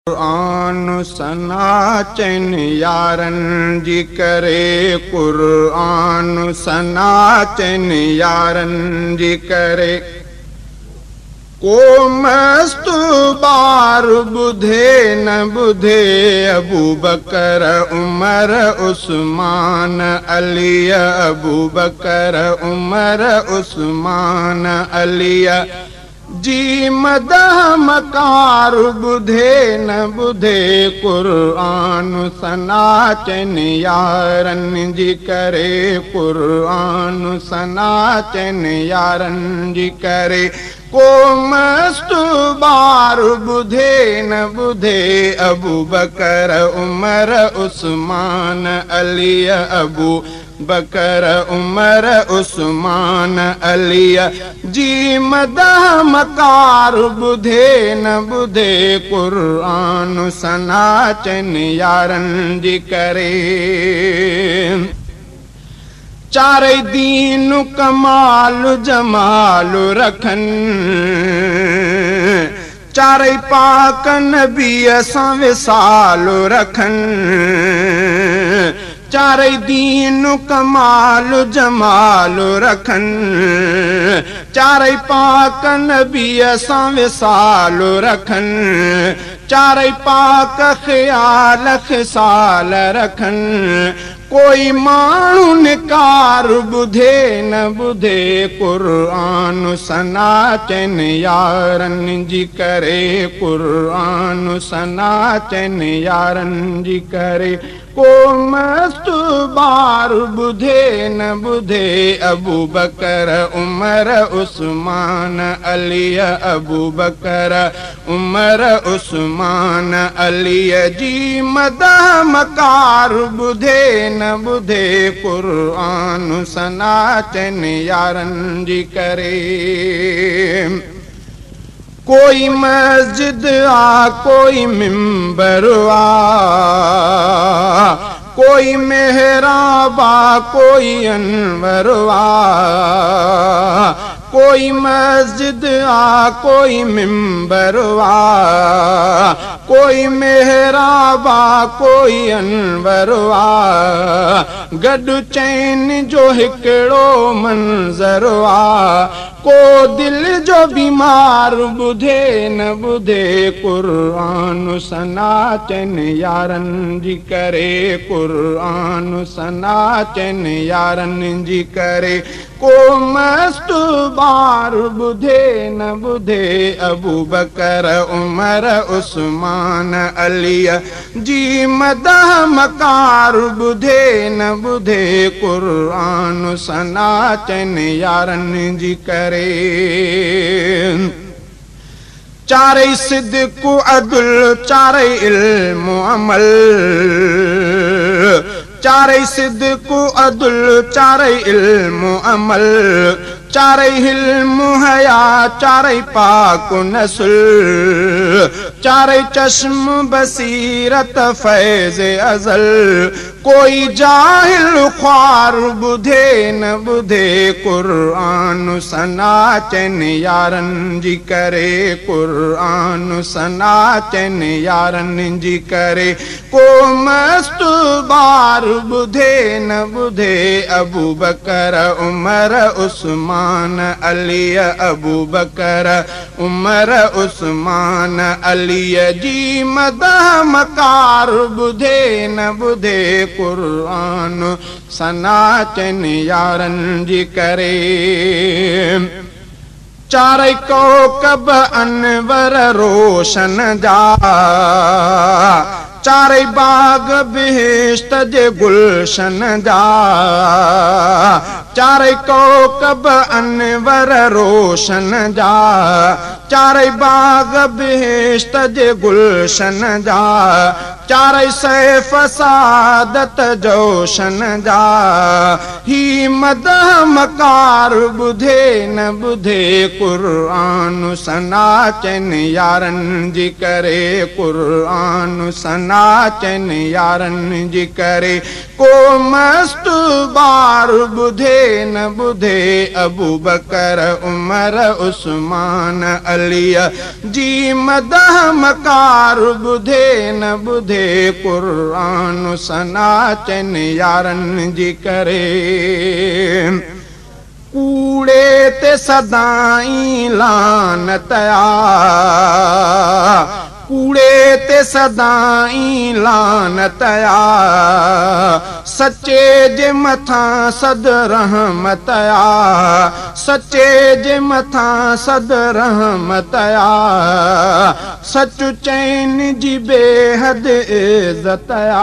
कुरान सनाचन यारन जी करे कुरान सनाचन यारन जी करे को मस्त बार बुधे न बुधे अबू बकर उमर उस्मान अली अबू बकर उमर उस्मान अली जी मदह मकार बुधे न बुधे कुरान सनाचन यारन जी करे कुरान सनाचन यारन जी करे को मस्त बार बुधे न बुधे अबू बकर उमर उस्मान अली अबू बकर उमर उस्मान अली जी मदह मकार बुधे न बुधे कुरान सनाचन यारन जी करे चारे दीन कमाल जमाल रखन चारे पाक नबी सां विसाल रखन चारे दीन कमाल जमाल रखन चारे पाक नबी सां विसाल रखन चारे पाक ख्याल खिसाल रखन कोई माण्हू निकार बुधे न बुधे कुरान सनाचन यारन जी करे कुरान सनाचन यारन जी करे को मस्त बार बुधे न बुधे अबू बकर उमर उस्मान अली अबू बकर उमर उस्मान अली जी मदह मकार बुधे न बुधे कुरान सनाचन यारन जी करे कोई मस्जिद आ कोई मिंबर आ कोई मेहराब आ कोई अनवर आ कोई मस्जिद आ कोई मिंबर आ कोई मेहराब आ कोई अनवर आ गॾु चैन जो हिकिड़ो मंज़र आ को दिल जो बीमार बुधे न बुधे कुरान सनाचन यारन जी करे कुरान सनाचन यारन जी करे को मस्त बार बुधे न बुधे अबू बकर उमर उस्मान अली जी मदह मकार बुधे न बुधे कुरान सनाचन यारन जी करे चारे सिद्क़ अदल चारे इल्म अमल चारे सिद्क़ अदल चारे इल्म अमल चारे हिल्म हया चारे पाक नस्ल चारे चश्म बसीरत फैज़ अज़ल कोई जाहिल ख्वार बुधे न बुधे कुरान सनाचन यारन जी करे कुरान सनाचन यारन जी करे को मस्त बार बुधे न बुधे अबू बकर उमर उस्मान अली अबू बकर उमर उस्मान अली जी मदह मकार बुधे न बुधे कुरान सनाचन यारन जी करे चारे कौकब अनवर रोशन जा चारे बाग बेहिश्त जे गुलशन जा चारे कौकब अनवर रोशन जा चारे बाग बेहिश्त जे गुलशन जा चार से फसादत जोशन जा ही मदह मकार बुधे न बुधे कुरान सनाचन यारन जी करे कुरान सनाचन यारन जी करे को मस्त बार बुधे न बुधे अबू बकर उमर उस्मान अलिया जी मदह मकार बुधे न बुधे कुरान सनाचन यारन जी करे कूड़े ते सदाई लानतया कूड़े ते सदाई लानतया सच्चे जे मथा सद रहमतया सच्चे जे मथा सद रहमतया सच चैन जी बेहद इज्जतया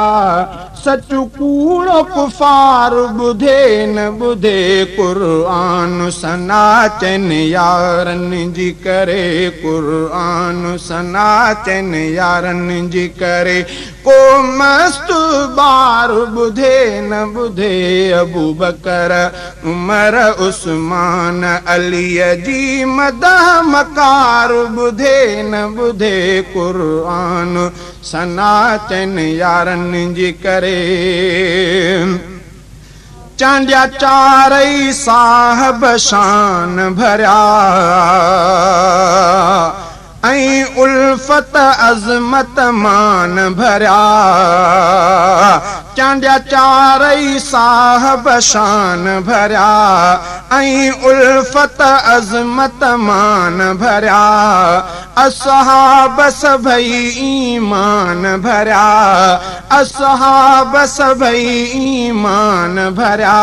सच कूड़ो कुफार बुधे न बुधे कुरान सनाचन यारन जी करे कुरान सनाचन यारन जी करे को मस्त बार बुधे न बुधे अबू बकर उमर उस्मान अली जी मदह मकार बुधे न बुधे कुरान सनाचन यारन जी करे चांडिया चारई साहब शान भरिया ऐं उल्फत अज़मत मान भरिया चांडिया चारई साहब शान भरिया ऐं उल्फत अज़मत मान भरिया असहाब सभई ईमान भरिया असहाब सभई ईमान भरिया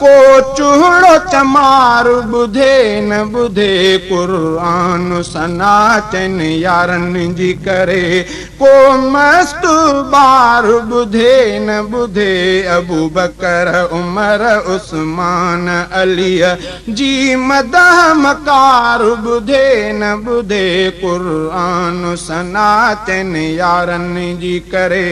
को चूड़ो चमार बुधे न बुधे कुरान सनाचन यारन जी करे को मस्त बार बुधे न बुधे अबू बकर उमर उस्मान अलिया जी मदह मकार बुधे न बुधे कुरान सनाचन यारन जी करे।